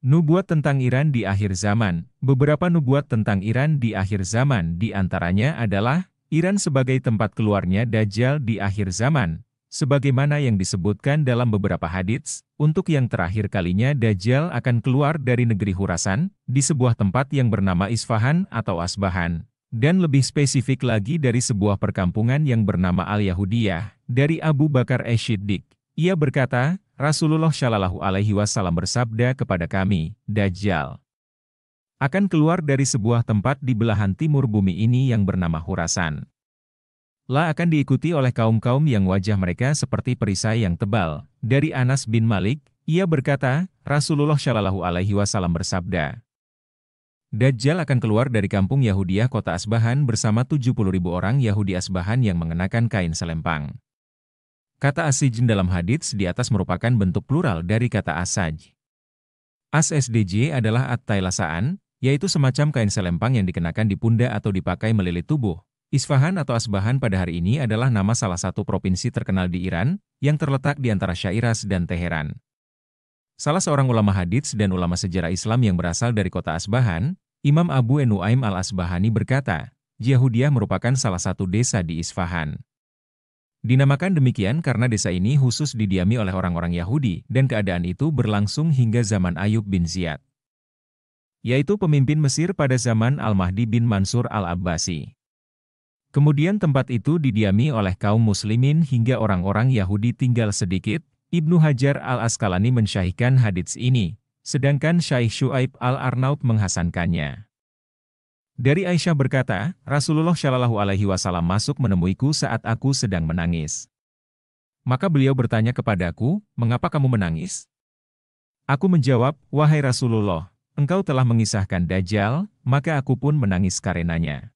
Nubuat tentang Iran di akhir zaman. Beberapa nubuat tentang Iran di akhir zaman di antaranya adalah Iran sebagai tempat keluarnya Dajjal di akhir zaman. Sebagaimana yang disebutkan dalam beberapa hadits, untuk yang terakhir kalinya Dajjal akan keluar dari negeri Khurasan, di sebuah tempat yang bernama Isfahan atau Asbahan. Dan lebih spesifik lagi dari sebuah perkampungan yang bernama Al-Yahudiyah, dari Abu Bakar Ash-Shiddiq. Ia berkata, Rasulullah Shallallahu Alaihi Wasallam bersabda kepada kami, Dajjal akan keluar dari sebuah tempat di belahan timur bumi ini yang bernama Khurasan. Akan diikuti oleh kaum-kaum yang wajah mereka seperti perisai yang tebal. Dari Anas bin Malik, ia berkata, Rasulullah Shallallahu Alaihi Wasallam bersabda, Dajjal akan keluar dari kampung Yahudiyah kota Asbahan bersama 70.000 orang Yahudi Asbahan yang mengenakan kain selempang. Kata asijn dalam hadits di atas merupakan bentuk plural dari kata asaj. As-sdj adalah at-tailasaan, yaitu semacam kain selempang yang dikenakan di pundak atau dipakai melilit tubuh. Isfahan atau Asbahan pada hari ini adalah nama salah satu provinsi terkenal di Iran, yang terletak di antara Syiraz dan Teheran. Salah seorang ulama hadits dan ulama sejarah Islam yang berasal dari kota Asbahan, Imam Abu Nuaim al-Asbahani berkata, Yahudiyah merupakan salah satu desa di Isfahan. Dinamakan demikian karena desa ini khusus didiami oleh orang-orang Yahudi, dan keadaan itu berlangsung hingga zaman Ayub bin Ziyad, yaitu pemimpin Mesir pada zaman Al-Mahdi bin Mansur al-Abbasi. Kemudian tempat itu didiami oleh kaum muslimin hingga orang-orang Yahudi tinggal sedikit. Ibnu Hajar al-Asqalani mensyahihkan hadits ini, sedangkan Syaikh Syuaib al-Arnaut menghasankannya. Dari Aisyah berkata, Rasulullah Shallallahu Alaihi Wasallam masuk menemuiku saat aku sedang menangis. Maka beliau bertanya kepadaku, mengapa kamu menangis? Aku menjawab, wahai Rasulullah, engkau telah mengisahkan Dajjal, maka aku pun menangis karenanya.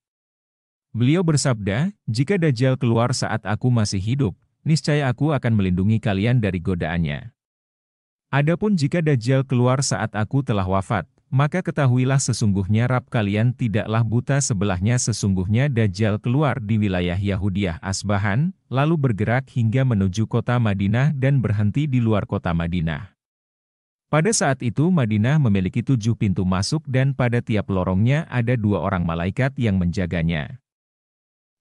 Beliau bersabda, jika Dajjal keluar saat aku masih hidup, niscaya aku akan melindungi kalian dari godaannya. Adapun jika Dajjal keluar saat aku telah wafat, maka ketahuilah sesungguhnya Rabb kalian tidaklah buta sebelahnya sesungguhnya Dajjal keluar di wilayah Yahudiyah Asbahan, lalu bergerak hingga menuju kota Madinah dan berhenti di luar kota Madinah. Pada saat itu Madinah memiliki 7 pintu masuk dan pada tiap lorongnya ada 2 orang malaikat yang menjaganya.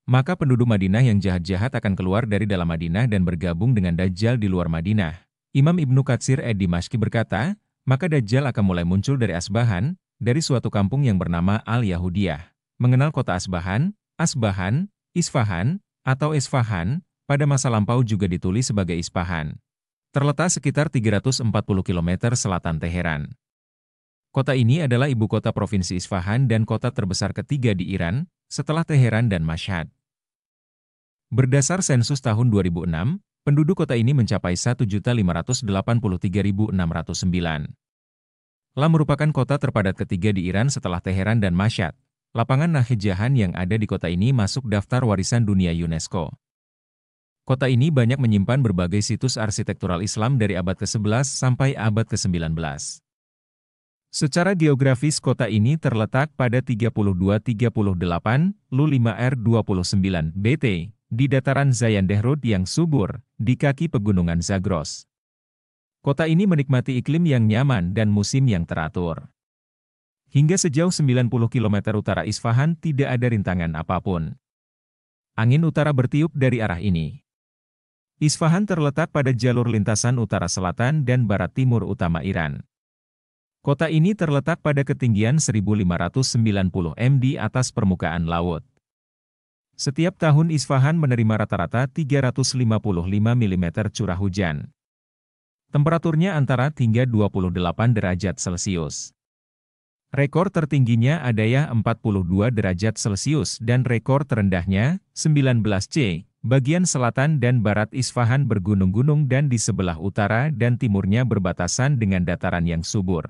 Maka penduduk Madinah yang jahat-jahat akan keluar dari dalam Madinah dan bergabung dengan Dajjal di luar Madinah. Imam Ibnu Katsir ad-Dimashqi berkata, maka Dajjal akan mulai muncul dari Asbahan, dari suatu kampung yang bernama Al-Yahudiyah. Mengenal kota Asbahan, Asbahan, Isfahan, atau Isfahan, pada masa lampau juga ditulis sebagai Isfahan. Terletak sekitar 340 km selatan Teheran. Kota ini adalah ibu kota provinsi Isfahan dan kota terbesar ketiga di Iran, setelah Teheran dan Mashhad. Berdasar sensus tahun 2006, penduduk kota ini mencapai 1.583.609. Merupakan kota terpadat ketiga di Iran setelah Teheran dan Mashhad. Lapangan Nahjahan yang ada di kota ini masuk daftar warisan dunia UNESCO. Kota ini banyak menyimpan berbagai situs arsitektural Islam dari abad ke-11 sampai abad ke-19. Secara geografis kota ini terletak pada 3238, Lu 5R29 BT, di dataran Zayandehrud yang subur, di kaki pegunungan Zagros. Kota ini menikmati iklim yang nyaman dan musim yang teratur. Hingga sejauh 90 km utara Isfahan tidak ada rintangan apapun. Angin utara bertiup dari arah ini. Isfahan terletak pada jalur lintasan utara selatan dan barat timur utama Iran. Kota ini terletak pada ketinggian 1590 m di atas permukaan laut. Setiap tahun Isfahan menerima rata-rata 355 mm curah hujan. Temperaturnya antara hingga 28 derajat Celcius. Rekor tertingginya ada 42 derajat Celcius dan rekor terendahnya 19 C. Bagian selatan dan barat Isfahan bergunung-gunung dan di sebelah utara dan timurnya berbatasan dengan dataran yang subur.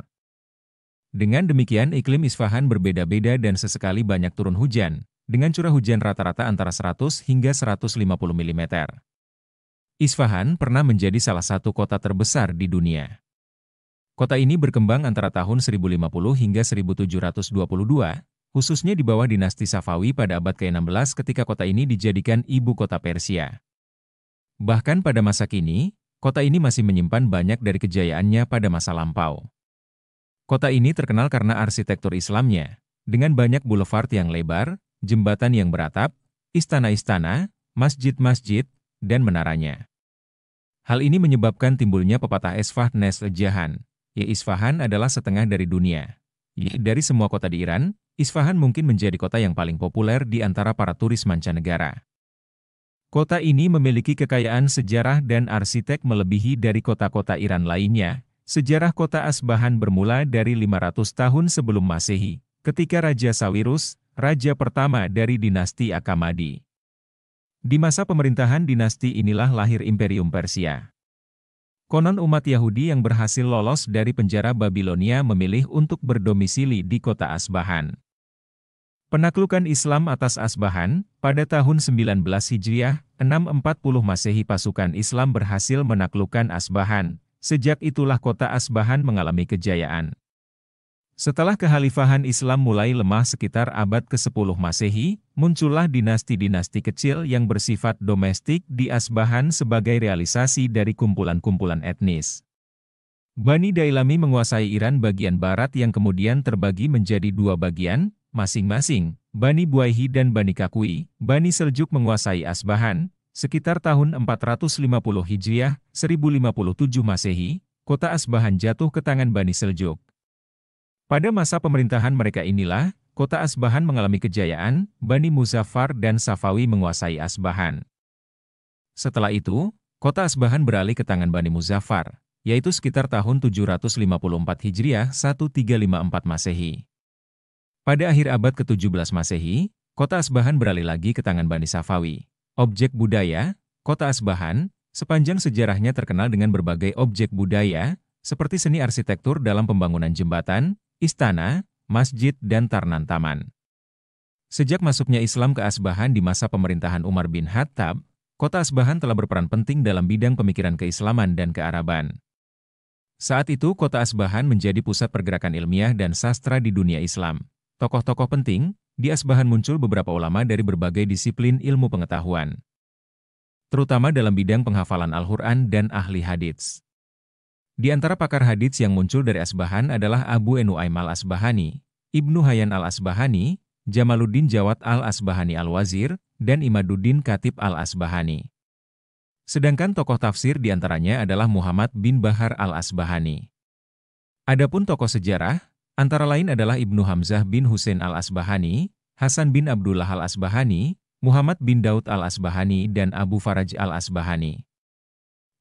Dengan demikian iklim Isfahan berbeda-beda dan sesekali banyak turun hujan, dengan curah hujan rata-rata antara 100 hingga 150 mm. Isfahan pernah menjadi salah satu kota terbesar di dunia. Kota ini berkembang antara tahun 1050 hingga 1722, khususnya di bawah dinasti Safawi pada abad ke-16 ketika kota ini dijadikan ibu kota Persia. Bahkan pada masa kini, kota ini masih menyimpan banyak dari kejayaannya pada masa lampau. Kota ini terkenal karena arsitektur Islamnya, dengan banyak boulevard yang lebar, jembatan yang beratap, istana-istana, masjid-masjid, dan menaranya. Hal ini menyebabkan timbulnya pepatah Esfah Nes Jahan, Isfahan adalah setengah dari dunia. Dari semua kota di Iran, Isfahan mungkin menjadi kota yang paling populer di antara para turis mancanegara. Kota ini memiliki kekayaan sejarah dan arsitek melebihi dari kota-kota Iran lainnya. Sejarah kota Asbahan bermula dari 500 tahun sebelum Masehi, ketika Raja Sawirus, raja pertama dari dinasti Akamadi. Di masa pemerintahan dinasti inilah lahir Imperium Persia. Konon umat Yahudi yang berhasil lolos dari penjara Babilonia memilih untuk berdomisili di kota Asbahan. Penaklukan Islam atas Asbahan, pada tahun 19 Hijriah, 640 Masehi pasukan Islam berhasil menaklukkan Asbahan. Sejak itulah kota Asbahan mengalami kejayaan. Setelah kekhalifahan Islam mulai lemah sekitar abad ke-10 Masehi, muncullah dinasti-dinasti kecil yang bersifat domestik di Asbahan sebagai realisasi dari kumpulan-kumpulan etnis. Bani Dailami menguasai Iran bagian barat yang kemudian terbagi menjadi dua bagian, masing-masing, Bani Buaihi dan Bani Kakui. Bani Seljuk menguasai Asbahan. Sekitar tahun 450 Hijriah, 1057 Masehi, kota Asbahan jatuh ke tangan Bani Seljuk. Pada masa pemerintahan mereka inilah, kota Asbahan mengalami kejayaan, Bani Muzaffar dan Safawi menguasai Asbahan. Setelah itu, kota Asbahan beralih ke tangan Bani Muzaffar, yaitu sekitar tahun 754 Hijriah, 1354 Masehi. Pada akhir abad ke-17 Masehi, kota Asbahan beralih lagi ke tangan Bani Safawi. Objek budaya, kota Asbahan, sepanjang sejarahnya terkenal dengan berbagai objek budaya, seperti seni arsitektur dalam pembangunan jembatan, istana, masjid dan tarnan taman. Sejak masuknya Islam ke Asbahan di masa pemerintahan Umar bin Khattab, kota Asbahan telah berperan penting dalam bidang pemikiran keislaman dan kearaban. Saat itu kota Asbahan menjadi pusat pergerakan ilmiah dan sastra di dunia Islam. Tokoh-tokoh penting, di Asbahan muncul beberapa ulama dari berbagai disiplin ilmu pengetahuan, terutama dalam bidang penghafalan Al-Quran dan ahli hadits. Di antara pakar hadits yang muncul dari Asbahan adalah Abu Nu'aim al-Asbahani, Ibnu Hayyan al-Asbahani, Jamaluddin Jawad al-Asbahani al-Wazir, dan Imaduddin Khatib al-Asbahani. Sedangkan tokoh tafsir di antaranya adalah Muhammad bin Bahar al-Asbahani. Adapun tokoh sejarah, antara lain adalah Ibnu Hamzah bin Husain al-Asbahani, Hasan bin Abdullah al-Asbahani, Muhammad bin Daud al-Asbahani dan Abu Faraj al-Asbahani.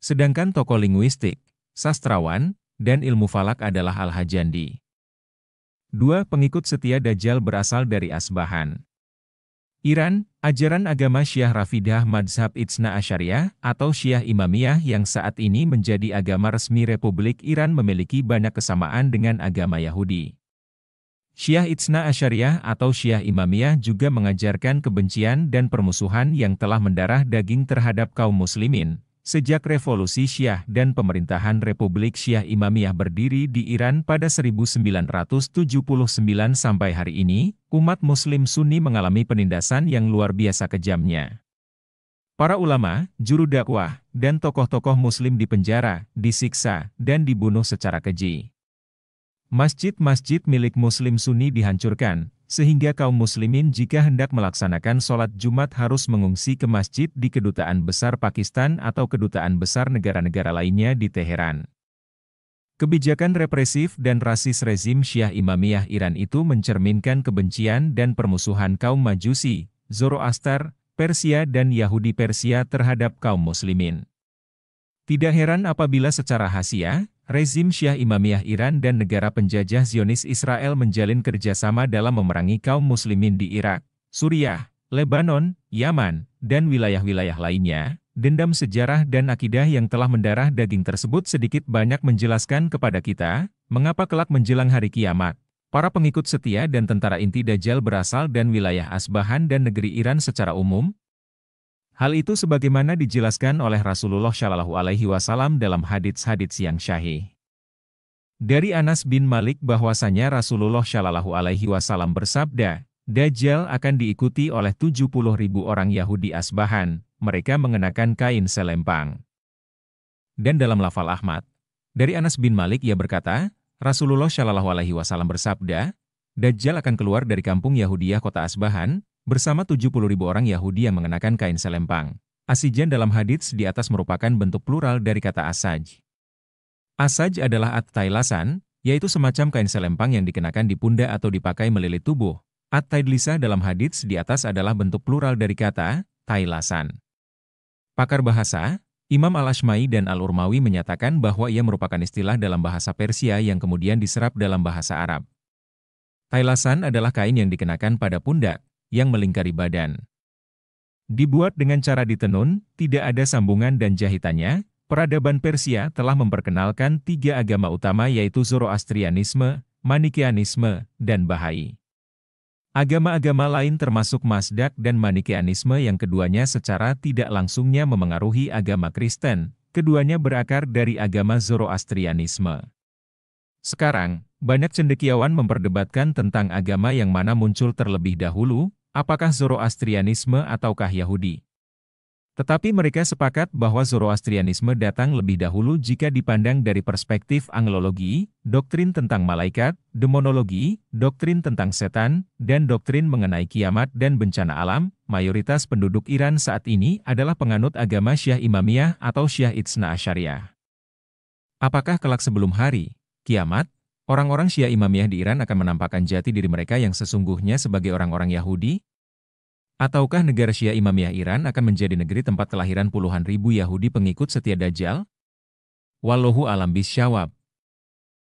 Sedangkan tokoh linguistik, sastrawan, dan ilmu falak adalah Al-Hajandi. 2. Pengikut setia Dajjal berasal dari Asbahan. Iran, ajaran agama Syiah Rafidah Madzhab Itsna Asyariyah atau Syiah Imamiyah yang saat ini menjadi agama resmi Republik Iran memiliki banyak kesamaan dengan agama Yahudi. Syiah Itsna Asyariyah atau Syiah Imamiyah juga mengajarkan kebencian dan permusuhan yang telah mendarah daging terhadap kaum muslimin. Sejak revolusi Syiah dan pemerintahan Republik Syiah Imamiyah berdiri di Iran pada 1979 sampai hari ini, umat muslim Sunni mengalami penindasan yang luar biasa kejamnya. Para ulama, juru dakwah, dan tokoh-tokoh muslim dipenjara, disiksa, dan dibunuh secara keji. Masjid-masjid milik muslim Sunni dihancurkan, sehingga kaum muslimin jika hendak melaksanakan sholat Jumat harus mengungsi ke masjid di Kedutaan Besar Pakistan atau Kedutaan Besar negara-negara lainnya di Teheran. Kebijakan represif dan rasis rezim Syiah Imamiyah Iran itu mencerminkan kebencian dan permusuhan kaum Majusi, Zoroaster, Persia dan Yahudi Persia terhadap kaum muslimin. Tidak heran apabila secara rahasia, rezim Syiah Imamiyah Iran dan negara penjajah Zionis Israel menjalin kerjasama dalam memerangi kaum muslimin di Irak, Suriah, Lebanon, Yaman, dan wilayah-wilayah lainnya. Dendam sejarah dan akidah yang telah mendarah daging tersebut sedikit banyak menjelaskan kepada kita, mengapa kelak menjelang hari kiamat, para pengikut setia dan tentara inti Dajjal berasal dan wilayah Asbahan dan negeri Iran secara umum. Hal itu sebagaimana dijelaskan oleh Rasulullah Shallallahu Alaihi Wasallam dalam hadits-hadits yang syahih. Dari Anas bin Malik bahwasanya Rasulullah Shallallahu Alaihi Wasallam bersabda, Dajjal akan diikuti oleh 70.000 orang Yahudi Asbahan, mereka mengenakan kain selempang. Dan dalam lafal Ahmad, dari Anas bin Malik ia berkata, Rasulullah Shallallahu Alaihi Wasallam bersabda, Dajjal akan keluar dari kampung Yahudiyah kota Asbahan, bersama 70.000 orang Yahudi yang mengenakan kain selempang. Asijan dalam hadits di atas merupakan bentuk plural dari kata asaj. Asaj adalah at-tailasan, yaitu semacam kain selempang yang dikenakan di pundak atau dipakai melilit tubuh. At-taidlisah dalam hadits di atas adalah bentuk plural dari kata tailasan. Pakar bahasa, Imam Al-Ashma'i dan Al-Urmawi menyatakan bahwa ia merupakan istilah dalam bahasa Persia yang kemudian diserap dalam bahasa Arab. Tailasan adalah kain yang dikenakan pada pundak, yang melingkari badan. Dibuat dengan cara ditenun, tidak ada sambungan dan jahitannya. Peradaban Persia telah memperkenalkan 3 agama utama yaitu Zoroastrianisme, Manikeanisme, dan Bahai. Agama-agama lain termasuk Mazdak dan Manikeanisme yang keduanya secara tidak langsungnya memengaruhi agama Kristen, keduanya berakar dari agama Zoroastrianisme. Sekarang, banyak cendekiawan memperdebatkan tentang agama yang mana muncul terlebih dahulu, apakah Zoroastrianisme ataukah Yahudi. Tetapi mereka sepakat bahwa Zoroastrianisme datang lebih dahulu jika dipandang dari perspektif angelologi, doktrin tentang malaikat, demonologi, doktrin tentang setan, dan doktrin mengenai kiamat dan bencana alam. Mayoritas penduduk Iran saat ini adalah penganut agama Syiah Imamiyah atau Syiah Itsna Asyariyah. Apakah kelak sebelum hari kiamat, orang-orang Syiah Imamiyah di Iran akan menampakkan jati diri mereka yang sesungguhnya sebagai orang-orang Yahudi? Ataukah negara Syiah Imamiyah Iran akan menjadi negeri tempat kelahiran puluhan ribu Yahudi pengikut setia Dajjal? Wallahu a'lam bishawab.